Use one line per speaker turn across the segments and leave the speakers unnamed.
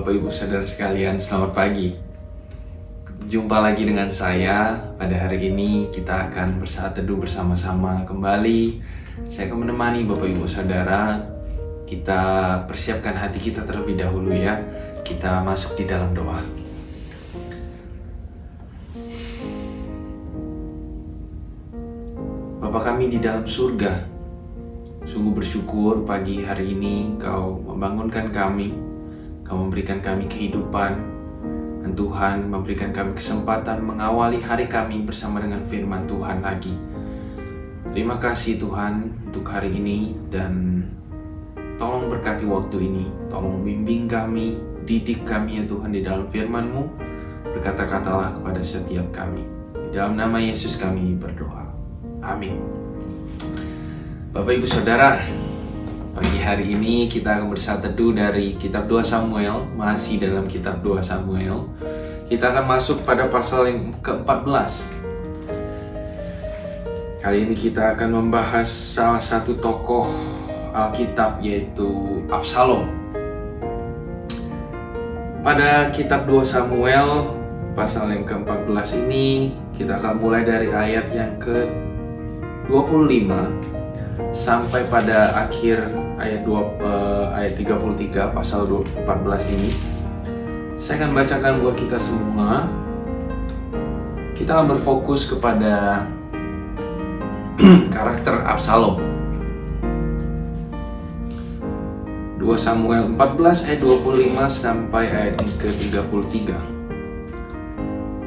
Bapak Ibu Saudara sekalian, selamat pagi. Jumpa lagi dengan saya. Pada hari ini kita akan bersaat teduh bersama-sama kembali. Saya akan menemani Bapak Ibu Saudara. Kita persiapkan hati kita terlebih dahulu ya. Kita masuk di dalam doa. Bapa kami di dalam surga, sungguh bersyukur pagi hari ini Kau membangunkan kami, Kau memberikan kami kehidupan, dan Tuhan memberikan kami kesempatan mengawali hari kami bersama dengan firman Tuhan lagi. Terima kasih Tuhan untuk hari ini, dan tolong berkati waktu ini, tolong bimbing kami, didik kami ya Tuhan di dalam firman-Mu, berkata-katalah kepada setiap kami. Di dalam nama Yesus kami berdoa. Amin. Bapak Ibu Saudara, pagi hari ini kita akan bersaat teduh dari kitab 2 Samuel, masih dalam kitab 2 Samuel. Kita akan masuk pada pasal yang ke-14. Kali ini kita akan membahas salah satu tokoh Alkitab, yaitu Absalom. Pada kitab 2 Samuel, pasal yang ke-14 ini, kita akan mulai dari ayat yang ke-25 sampai pada akhir ayat 33 pasal 14 ini. Saya akan bacakan buat kita semua. Kita akan berfokus kepada karakter Absalom. 2 Samuel 14 ayat 25 sampai ayat ke-33.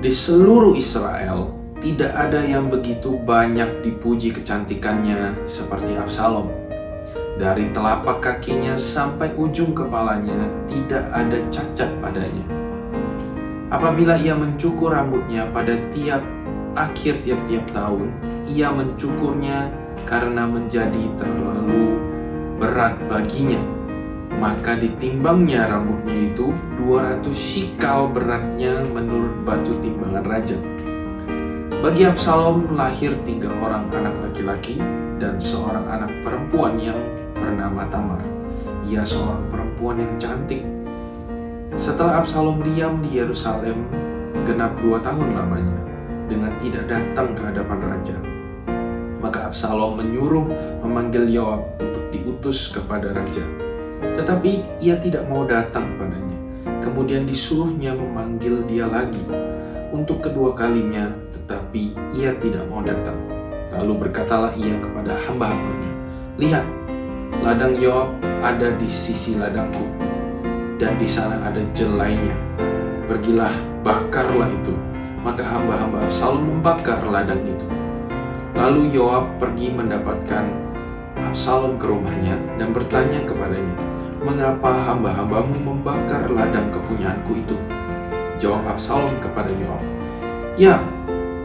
Di seluruh Israel tidak ada yang begitu banyak dipuji kecantikannya seperti Absalom. Dari telapak kakinya sampai ujung kepalanya tidak ada cacat padanya. Apabila ia mencukur rambutnya pada akhir tiap-tiap tahun, ia mencukurnya karena menjadi terlalu berat baginya. Maka ditimbangnya rambutnya itu 200 shikal beratnya menurut batu timbangan raja. Bagi Absalom lahir 3 orang anak laki-laki dan seorang anak perempuan yang bernama Tamar. Ia seorang perempuan yang cantik. Setelah Absalom diam di Yerusalem genap 2 tahun lamanya dengan tidak datang ke hadapan raja, maka Absalom menyuruh memanggil Yoab untuk diutus kepada raja. Tetapi ia tidak mau datang padanya. Kemudian disuruhnya memanggil dia lagi untuk kedua kalinya, tetapi ia tidak mau datang. Lalu berkatalah ia kepada hamba-hambanya, "Lihat, ladang Yoab ada di sisi ladangku, dan di sana ada jelainya. Pergilah, bakarlah itu." Maka hamba-hamba Absalom membakar ladang itu. Lalu Yoab pergi mendapatkan Absalom ke rumahnya dan bertanya kepadanya, "Mengapa hamba-hambamu membakar ladang kepunyaanku itu?" Jawab Absalom kepada Yoab, "Ya,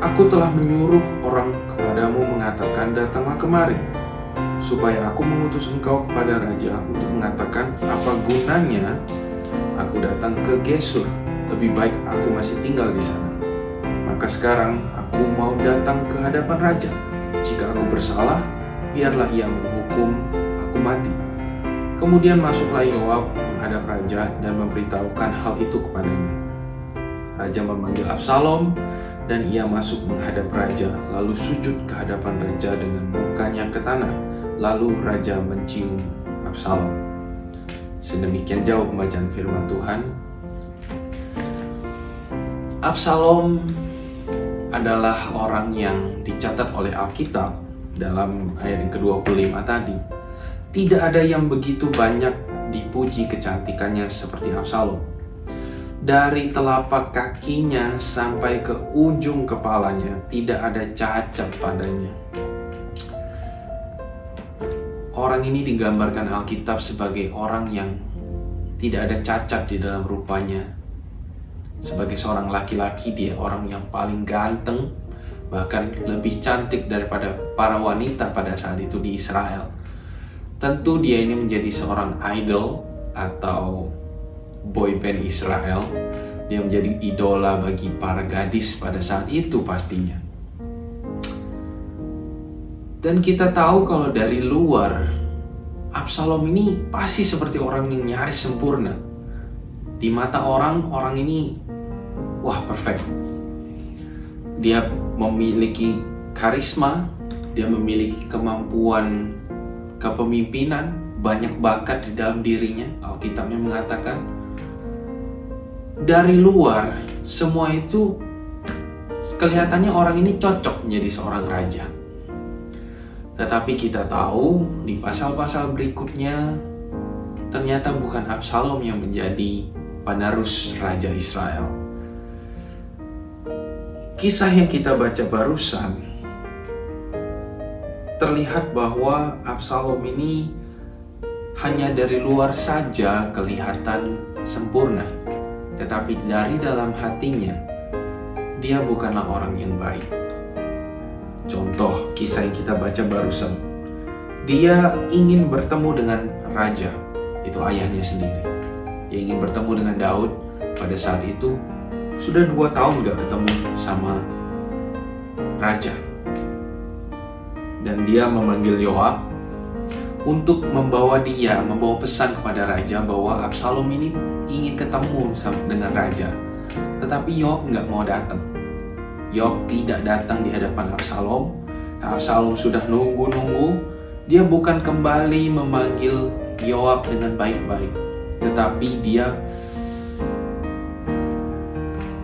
aku telah menyuruh orang kepadamu mengatakan, datanglah kemari, supaya aku mengutus engkau kepada raja untuk mengatakan, apa gunanya aku datang ke Gesur? Lebih baik aku masih tinggal di sana. Maka sekarang aku mau datang ke hadapan raja. Jika aku bersalah, biarlah ia menghukum aku mati." Kemudian masuklah Yoab menghadap raja dan memberitahukan hal itu kepadanya. Raja memanggil Absalom dan ia masuk menghadap raja, lalu sujud ke hadapan raja dengan mukanya ke tanah. Lalu raja mencium Absalom. Sedemikian jauh pembacaan firman Tuhan. Absalom adalah orang yang dicatat oleh Alkitab dalam ayat yang ke-25 tadi. Tidak ada yang begitu banyak dipuji kecantikannya seperti Absalom. Dari telapak kakinya sampai ke ujung kepalanya tidak ada cacat padanya. Orang ini digambarkan Alkitab sebagai orang yang tidak ada cacat di dalam rupanya. Sebagai seorang laki-laki, dia orang yang paling ganteng, bahkan lebih cantik daripada para wanita pada saat itu di Israel. Tentu dia ini menjadi seorang idol atau boyband Israel. Dia menjadi idola bagi para gadis pada saat itu pastinya. Dan kita tahu kalau dari luar, Absalom ini pasti seperti orang yang nyaris sempurna. Di mata orang, orang ini wah perfect. Dia memiliki karisma, dia memiliki kemampuan kepemimpinan, banyak bakat di dalam dirinya. Alkitabnya mengatakan dari luar semua itu kelihatannya orang ini cocok menjadi seorang raja. Tetapi kita tahu di pasal-pasal berikutnya ternyata bukan Absalom yang menjadi penerus Raja Israel. Kisah yang kita baca barusan terlihat bahwa Absalom ini hanya dari luar saja kelihatan sempurna, tetapi dari dalam hatinya dia bukanlah orang yang baik. Contoh kisah yang kita baca barusan, dia ingin bertemu dengan raja, itu ayahnya sendiri. Dia ingin bertemu dengan Daud. Pada saat itu sudah 2 tahun gak ketemu sama raja. Dan dia memanggil Yoab untuk membawa pesan kepada raja bahwa Absalom ini ingin ketemu dengan raja. Tetapi Yoab nggak mau datang. Yoab tidak datang di hadapan Absalom. Absalom sudah nunggu. Dia bukan kembali memanggil Yoab dengan baik-baik, tetapi dia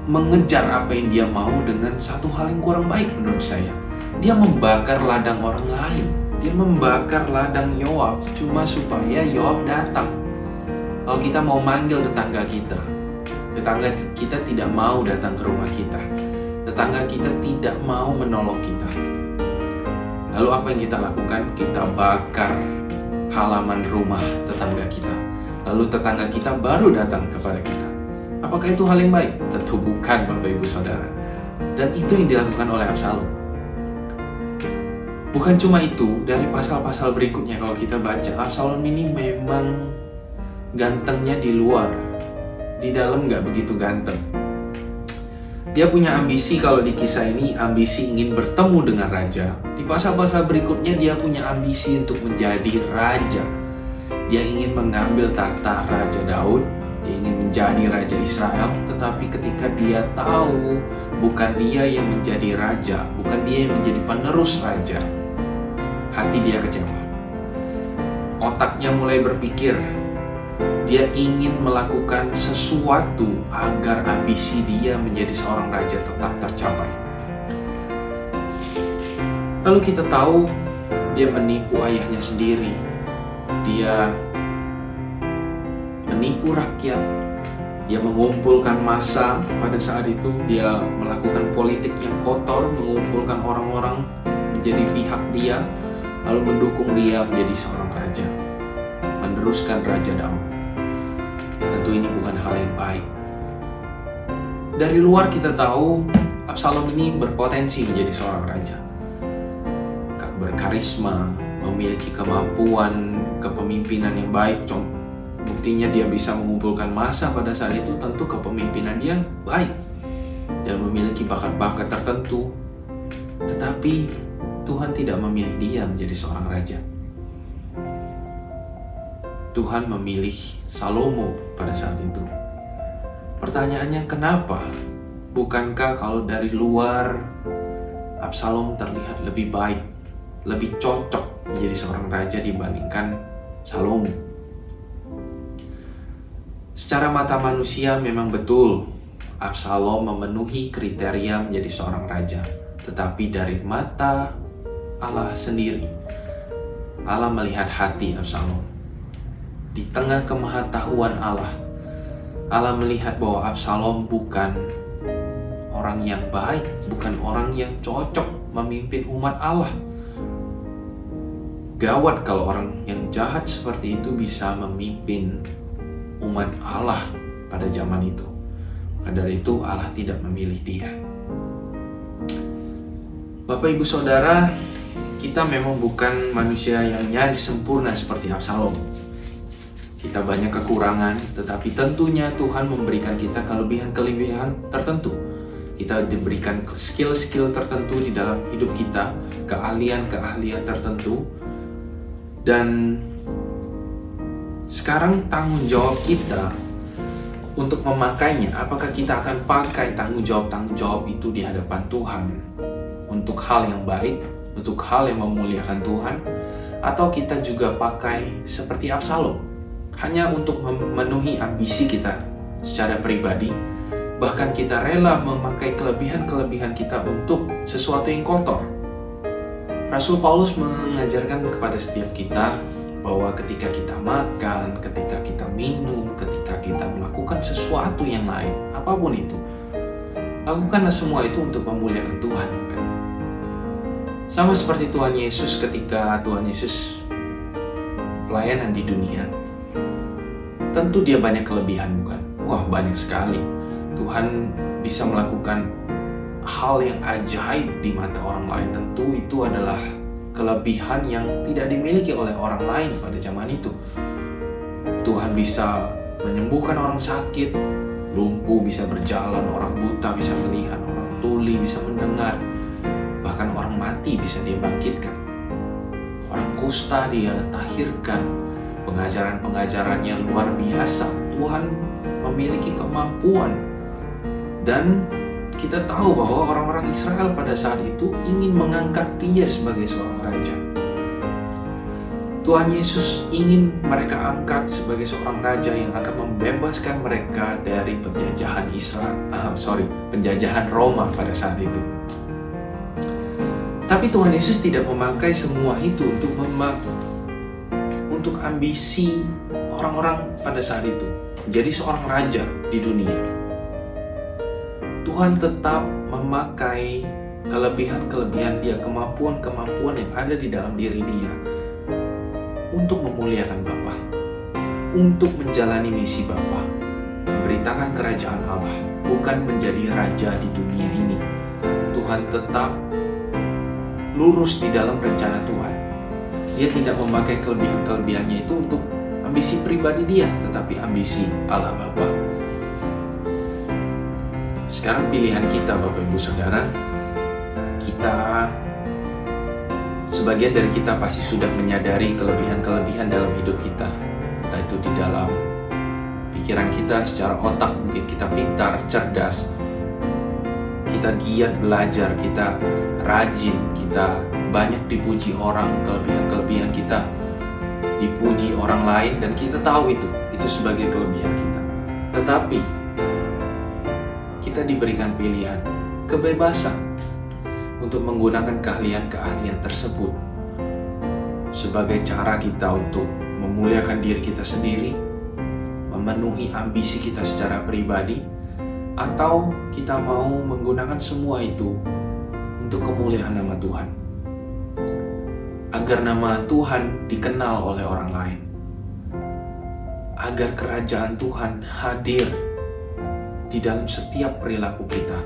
mengejar apa yang dia mau dengan satu hal yang kurang baik menurut saya. Dia membakar ladang orang lain. Dia membakar ladang Yoab cuma supaya Yoab datang. Kalau kita mau manggil tetangga kita tidak mau datang ke rumah kita. Tetangga kita tidak mau menolong kita. Lalu apa yang kita lakukan? Kita bakar halaman rumah tetangga kita. Lalu tetangga kita baru datang kepada kita. Apakah itu hal yang baik? Tentu bukan, Bapak Ibu Saudara. Dan itu yang dilakukan oleh Absalom. Bukan cuma itu, dari pasal-pasal berikutnya kalau kita baca, Absalom ini memang gantengnya di luar, di dalam nggak begitu ganteng. Dia punya ambisi, kalau di kisah ini ambisi ingin bertemu dengan raja. Di pasal-pasal berikutnya dia punya ambisi untuk menjadi raja. Dia ingin mengambil tahta Raja Daud, dia ingin menjadi Raja Israel. Tetapi ketika dia tahu bukan dia yang menjadi raja, bukan dia yang menjadi penerus raja, hati dia kecewa. Otaknya mulai berpikir, dia ingin melakukan sesuatu agar ambisi dia menjadi seorang raja tetap tercapai. Lalu kita tahu dia menipu ayahnya sendiri. Dia menipu rakyat. Dia mengumpulkan massa pada saat itu. Dia melakukan politik yang kotor, mengumpulkan orang-orang menjadi pihak dia, lalu mendukung dia menjadi seorang raja, meneruskan Raja Daud. Tentu ini bukan hal yang baik. Dari luar kita tahu Absalom ini berpotensi menjadi seorang raja, berkarisma, memiliki kemampuan kepemimpinan yang baik. Buktinya dia bisa mengumpulkan massa pada saat itu. Tentu kepemimpinan dia baik dan memiliki bakat-bakat tertentu. Tetapi Tuhan tidak memilih dia menjadi seorang raja. Tuhan memilih Salomo pada saat itu. Pertanyaannya, kenapa? Bukankah kalau dari luar Absalom terlihat lebih baik, lebih cocok menjadi seorang raja dibandingkan Salomo? Secara mata manusia memang betul Absalom memenuhi kriteria menjadi seorang raja. Tetapi dari mata Allah sendiri, Allah melihat hati Absalom. Di tengah kemahatauan Allah, Allah melihat bahwa Absalom bukan orang yang baik, bukan orang yang cocok memimpin umat Allah. Gawat kalau orang yang jahat seperti itu bisa memimpin umat Allah pada zaman itu. Maka dari itu Allah tidak memilih dia. Bapak Ibu Saudara, kita memang bukan manusia yang nyaris sempurna seperti Absalom. Kita banyak kekurangan, tetapi tentunya Tuhan memberikan kita kelebihan-kelebihan tertentu. Kita diberikan skill-skill tertentu di dalam hidup kita, keahlian-keahlian tertentu. Dan sekarang tanggung jawab kita untuk memakainya, apakah kita akan pakai tanggung jawab itu di hadapan Tuhan untuk hal yang baik, untuk hal yang memuliakan Tuhan, atau kita juga pakai seperti Absalom, hanya untuk memenuhi ambisi kita secara pribadi, bahkan kita rela memakai kelebihan-kelebihan kita untuk sesuatu yang kotor. Rasul Paulus mengajarkan kepada setiap kita bahwa ketika kita makan, ketika kita minum, ketika kita melakukan sesuatu yang lain, apapun itu, lakukanlah semua itu untuk memuliakan Tuhan. Sama seperti Tuhan Yesus ketika Tuhan Yesus pelayanan di dunia. Tentu dia banyak kelebihan, bukan? Wah, banyak sekali. Tuhan bisa melakukan hal yang ajaib di mata orang lain. Tentu itu adalah kelebihan yang tidak dimiliki oleh orang lain pada zaman itu. Tuhan bisa menyembuhkan orang sakit, lumpuh bisa berjalan, orang buta bisa melihat, orang tuli bisa mendengar, bahkan orang mati bisa dia bangkitkan, orang kusta dia tahirkan. Pengajaran-pengajarannya luar biasa. Tuhan memiliki kemampuan, dan kita tahu bahwa orang-orang Israel pada saat itu ingin mengangkat dia sebagai seorang raja. Tuhan Yesus ingin mereka angkat sebagai seorang raja yang akan membebaskan mereka dari penjajahan Roma pada saat itu. Tapi Tuhan Yesus tidak memakai semua itu untuk ambisi orang-orang pada saat itu, menjadi seorang raja di dunia. Tuhan tetap memakai kelebihan-kelebihan dia, kemampuan-kemampuan yang ada di dalam diri dia untuk memuliakan Bapa, untuk menjalani misi Bapa, memberitakan kerajaan Allah, bukan menjadi raja di dunia ini. Tuhan tetap lurus di dalam rencana Tuhan. Dia tidak memakai kelebihan-kelebihannya itu untuk ambisi pribadi dia, tetapi ambisi Allah Bapa. Sekarang pilihan kita, Bapak Ibu Saudara. Sebagian dari kita pasti sudah menyadari kelebihan-kelebihan dalam hidup kita. Entah itu di dalam pikiran kita, secara otak mungkin kita pintar, cerdas, kita giat belajar, kita rajin, kita banyak dipuji orang, kelebihan-kelebihan kita dipuji orang lain, dan kita tahu itu sebagai kelebihan kita. Tetapi kita diberikan pilihan, kebebasan untuk menggunakan keahlian-keahlian tersebut sebagai cara kita untuk memuliakan diri kita sendiri, memenuhi ambisi kita secara pribadi, atau kita mau menggunakan semua itu untuk kemuliaan nama Tuhan, agar nama Tuhan dikenal oleh orang lain, agar kerajaan Tuhan hadir di dalam setiap perilaku kita.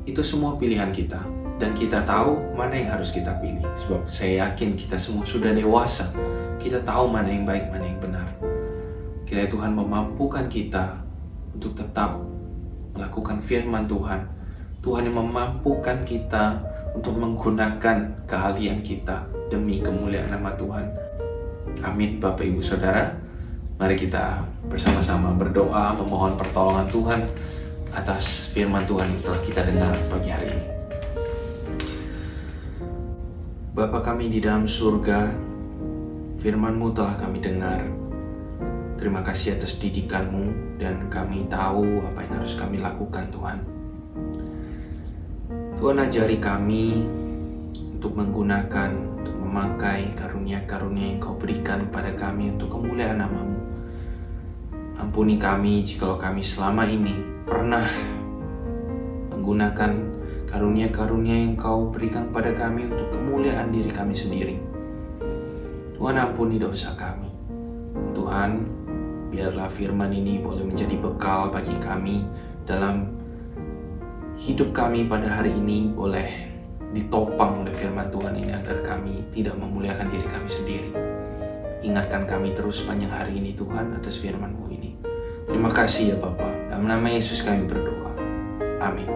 Itu semua pilihan kita, dan kita tahu mana yang harus kita pilih. Sebab saya yakin kita semua sudah dewasa, kita tahu mana yang baik, mana yang benar. Kiranya Tuhan memampukan kita untuk tetap melakukan firman Tuhan. Tuhan yang memampukan kita untuk menggunakan keahlian kita demi kemuliaan nama Tuhan. Amin. Bapak Ibu Saudara, mari kita bersama-sama berdoa memohon pertolongan Tuhan atas firman Tuhan yang telah kita dengar pagi hari ini. Bapa kami di dalam surga, firman-Mu telah kami dengar. Terima kasih atas didikan-Mu, dan kami tahu apa yang harus kami lakukan, Tuhan. Tuhan, ajari kami untuk menggunakan, untuk memakai karunia-karunia yang Kau berikan kepada kami untuk kemuliaan nama-Mu. Ampuni kami jikalau kami selama ini pernah menggunakan karunia-karunia yang Kau berikan pada kami untuk kemuliaan diri kami sendiri. Tuhan, ampuni dosa kami. Tuhan, biarlah firman ini boleh menjadi bekal bagi kami dalam hidup kami pada hari ini, boleh ditopang oleh firman Tuhan ini agar kami tidak memuliakan diri kami sendiri. Ingatkan kami terus sepanjang hari ini, Tuhan, atas firman-Mu ini. Terima kasih ya Bapa. Dalam nama Yesus kami berdoa. Amin.